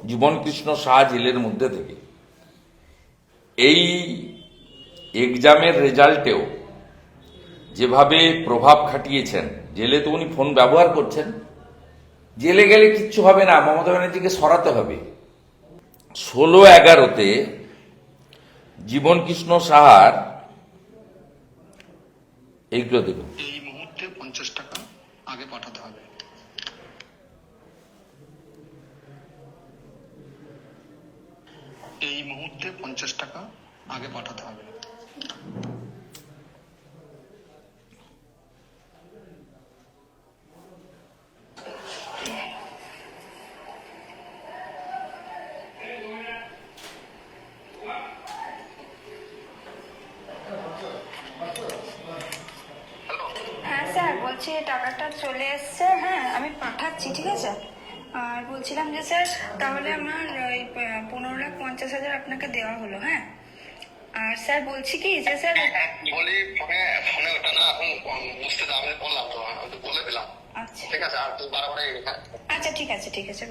জীবনকৃষ্ণ সাহা জেলের মধ্যে থেকে। এই এক্সামের রেজাল্টেও যেভাবে প্রভাব খাটিয়েছেন, জেলে তো উনি ফোন ব্যবহার করছেন, জেলে গেলে কিচ্ছু হবে না, মমতা ব্যানার্জিকে সরাতে হবে। 16/11-তে জীবনকৃষ্ণ সাহার এইগুলো দেখুন। এই মুহূর্তে 50 টাকা আগে পাঠাতে হবে। এই মুহূর্তে 50 টাকা আগে পাঠাতে হবে। হ্যাঁ স্যার, বলছি টাকাটা চলে এসছে। হ্যাঁ, আমি পাঠাচ্ছি, ঠিক আছে। আর বলছিলাম যে স্যার, তাহলে আমার ওই 15,50,000 আপনাকে দেওয়া হলো। হ্যাঁ, আর স্যার বলছি কি যে স্যার, বলি ফোনে ফোনে ওটা না এখন বুঝতে দাও, আমি বললাম তো, আমি তো বলে দিলাম। আচ্ছা ঠিক আছে, আর তুই বারবার আচ্ছা, ঠিক আছে, ঠিক আছে।